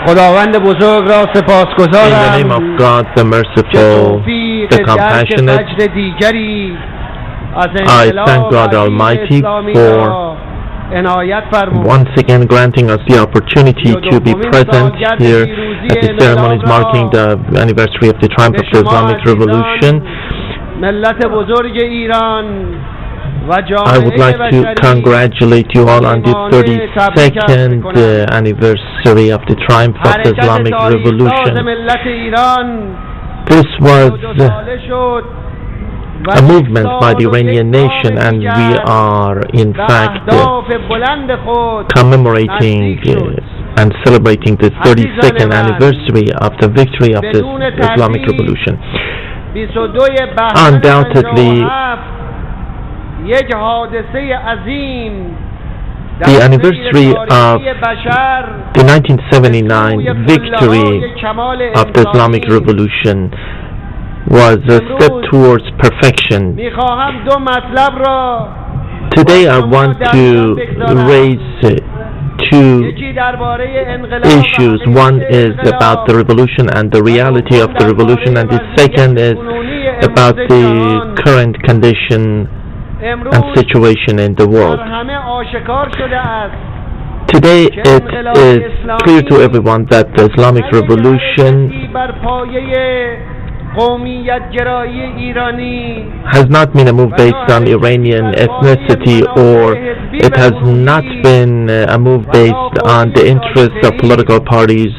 خداوند بزرگ را سپاسگزارم. In the name of God, the merciful, the compassionate, I thank God Almighty for once again granting us the opportunity to be present here at the ceremonies marking the anniversary of the triumph of the Islamic Revolution. I would like to congratulate you all on the 32nd anniversary of the triumph of the Islamic Revolution. This was a movement by the Iranian nation, and we are in fact commemorating and celebrating the 32nd anniversary of the victory of the Islamic Revolution. Undoubtedly, the anniversary of the 1979 victory of the Islamic Revolution was a step towards perfection. Today I want to raise two issues. One is about the revolution and the reality of the revolution, and the second is about the current condition and situation in the world. Today it is clear to everyone that the Islamic Revolution has not been a move based on Iranian ethnicity, or it has not been a move based on the interests of political parties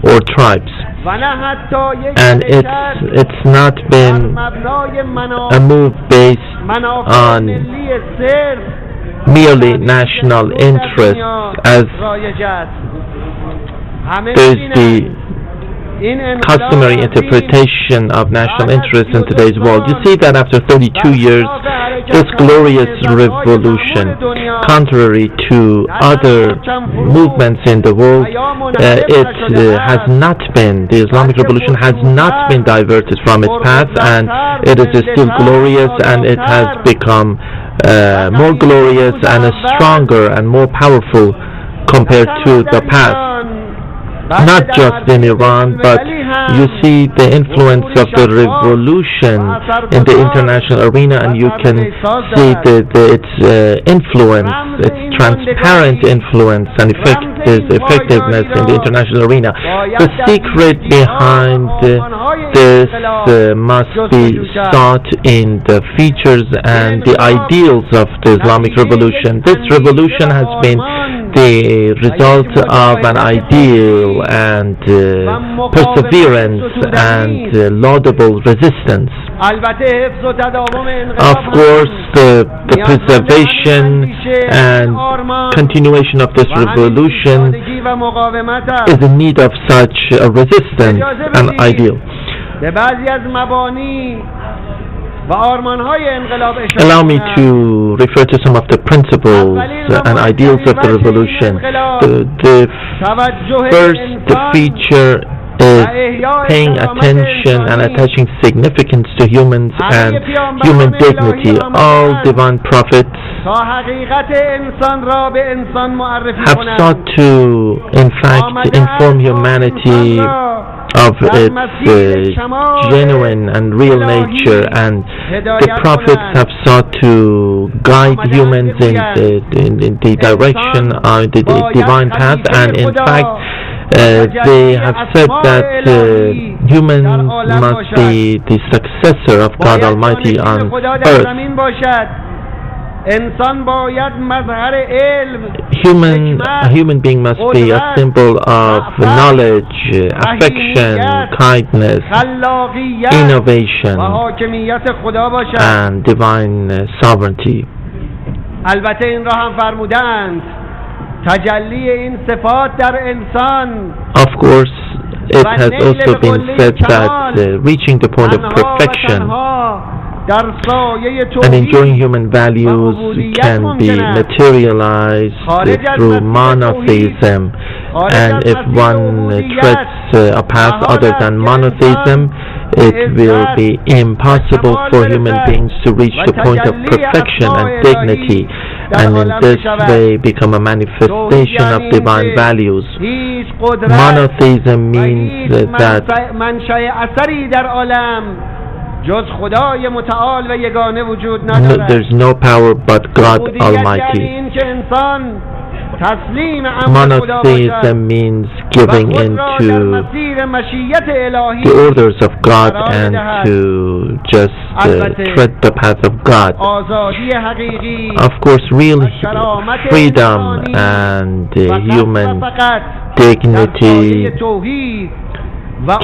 or tribes, and it's not been a move based on merely national interests, as there's the customary interpretation of national interests in today's world. You see that after 32 years, this glorious revolution, contrary to other movements in the world, the Islamic Revolution has not been diverted from its path, and it is still glorious, and it has become more glorious and stronger and more powerful compared to the past. Not just in Iran, but you see the influence of the revolution in the international arena, and you can see its influence, its transparent influence and effectiveness in the international arena. The secret behind this must be sought in the features and the ideals of the Islamic Revolution. This revolution has been the result of an ideal and perseverance and laudable resistance. Of course, the preservation and continuation of this revolution is in need of such a resistance and ideal. Allow me to refer to some of the principles and ideals of the revolution. The first feature is paying attention and attaching significance to humans and human dignity. All divine prophets have sought to, in fact, inform humanity of its genuine and real nature, and the prophets have sought to guide humans in the direction of the divine path, and in fact they have said that humans must be the successor of God Almighty on earth. A human being must be a symbol of knowledge, affection, kindness, innovation, and divine sovereignty. Of course, it has also been said that reaching the point of perfection and enjoying human values can be materialized through monotheism, and if one treads a path other than monotheism, it will be impossible for human beings to reach the point of perfection and dignity. and in this way become a manifestation of divine values. Monotheism means that there's no power but God Almighty. Monotheism means giving into the orders of God and to just tread the path of God. Of course, real freedom and human dignity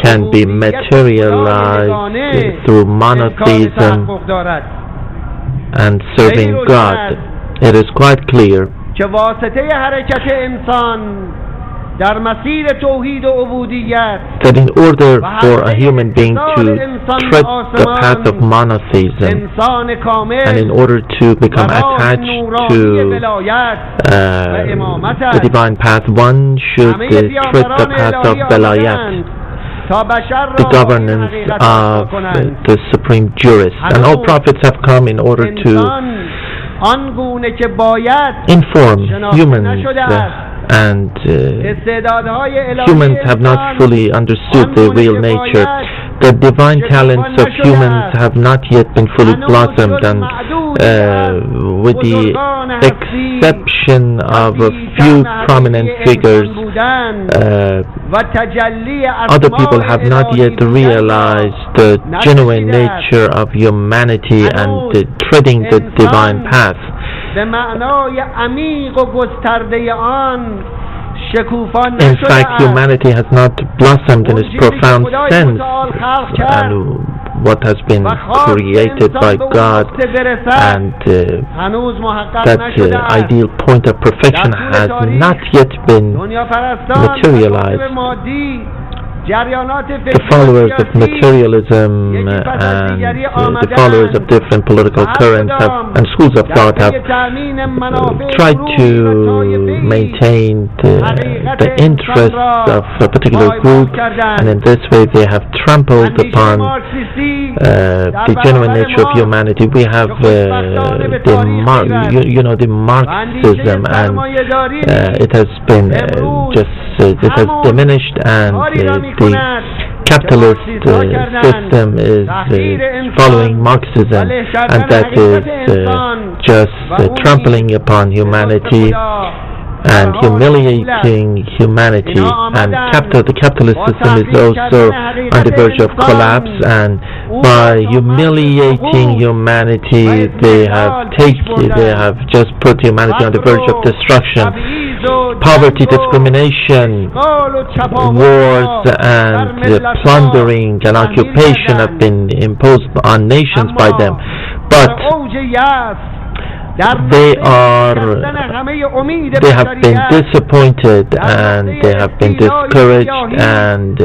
can be materialized through monotheism and serving God. It is quite clear that in order for a human being to tread the path of monotheism and in order to become attached to the divine path, one should tread the path of velayat, the governance of the supreme jurist. And all prophets have come in order to inform humans, and humans have not fully understood their real nature. The divine talents of humans have not yet been fully blossomed, and with the exception of a few prominent figures, other people have not yet realized the genuine nature of humanity and treading the divine path. In fact, humanity has not blossomed in its profound sense, and what has been created by God, and that ideal point of perfection has not yet been materialized. The followers of materialism and the followers of different political currents and schools of thought have tried to maintain the interests of a particular group, and in this way they have trampled upon the genuine nature of humanity. We have the Marxism, and it has been it has diminished, and the capitalist system is following Marxism, and that is just trampling upon humanity and humiliating humanity. And the capitalist system is also on the verge of collapse, and by humiliating humanity they have just put humanity on the verge of destruction. Poverty, discrimination, wars, and plundering and occupation have been imposed on nations by them, but they have been disappointed, and they have been discouraged, and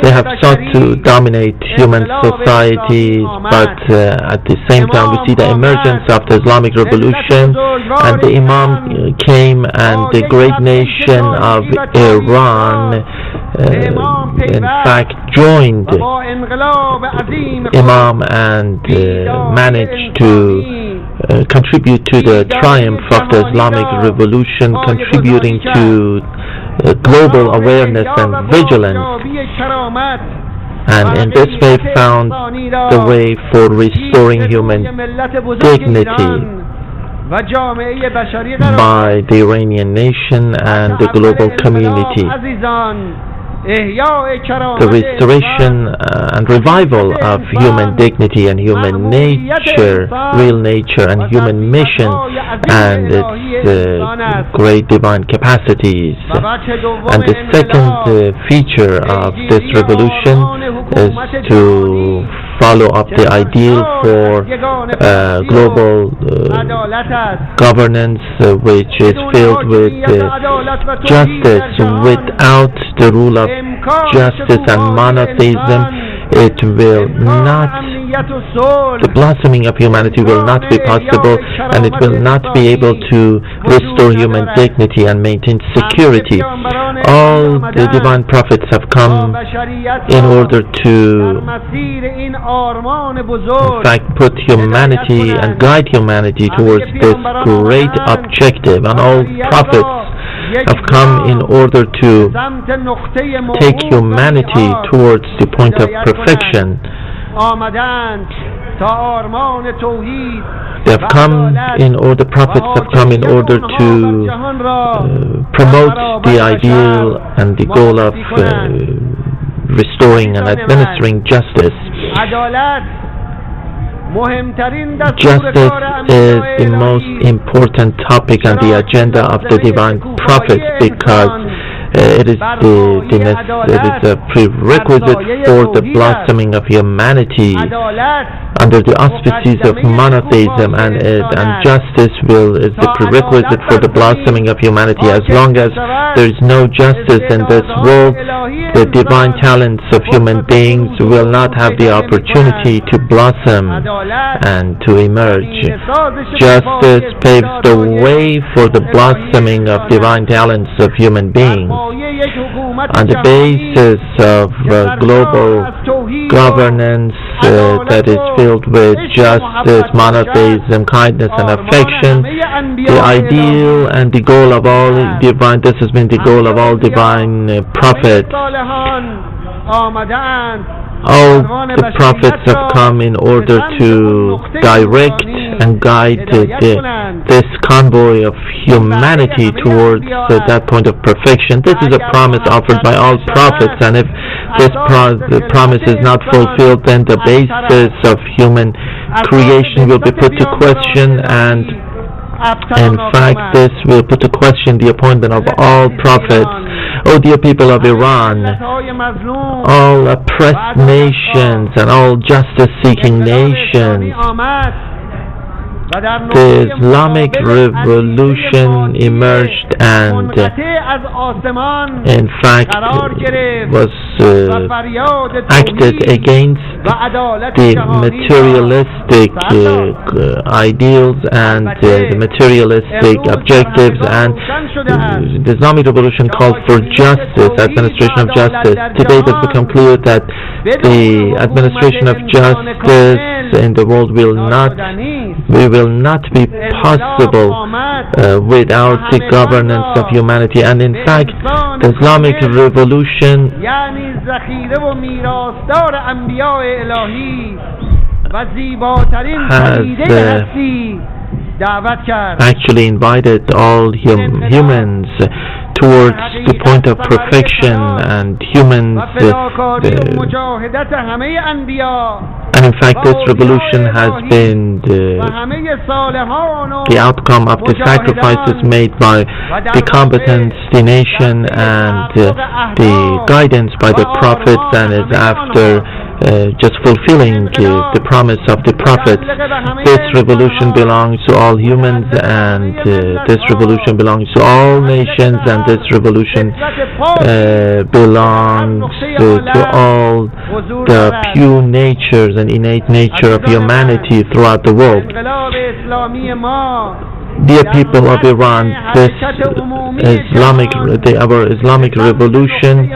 they have sought to dominate human societies, but at the same time we see the emergence of the Islamic Revolution, and the Imam came, and the great nation of Iran in fact joined Imam and managed to contribute to the triumph of the Islamic Revolution, contributing to global awareness and vigilance, and in this way found the way for restoring human dignity by the Iranian nation and the global community. The restoration and revival of human dignity and human nature, real nature, and human mission, and its great divine capacities. And the second feature of this revolution is to follow up the ideal for global governance, which is filled with justice. Without the rule of justice and monotheism, it will not, the blossoming of humanity will not be possible, and it will not be able to restore human dignity and maintain security. All the divine prophets have come in order to, in fact, put humanity and guide humanity towards this great objective, and all prophets have come in order to take humanity towards the point of perfection. They have come in order, the prophets have come in order to promote the ideal and the goal of restoring and administering justice. Justice is the most important topic on the agenda of the divine prophets, because it is a prerequisite for the blossoming of humanity under the auspices of monotheism, and justice is the prerequisite for the blossoming of humanity. As long as there is no justice in this world, the divine talents of human beings will not have the opportunity to blossom and to emerge. Justice paves the way for the blossoming of divine talents of human beings. On the basis of global governance that is filled with justice, monotheism, kindness, and affection, the ideal and the goal of all divine, this has been the goal of all divine prophets. All the prophets have come in order to direct and guide this convoy of humanity towards that point of perfection. This is a promise offered by all prophets, and if this promise is not fulfilled, then the basis of human creation will be put to question, and in fact this will put to question the appointment of all prophets. O dear people of Iran, all oppressed nations and all justice-seeking nations, the Islamic Revolution emerged and in fact was acted against the materialistic ideals and the materialistic objectives, and the Islamic Revolution called for justice, administration of justice. Today it has become clear that the administration of justice in the world will not be possible without the governance of humanity. And in fact, the Islamic Revolution has actually invited all humans towards the point of perfection, and humans and in fact this revolution has been the outcome of the sacrifices made by the combatants, the nation, and the guidance by the prophets, and is after just fulfilling the promise of the prophets. This revolution belongs to all humans, and this revolution belongs to all nations, and this revolution belongs to all the pure natures and innate nature of humanity throughout the world. Dear people of Iran, this our Islamic Revolution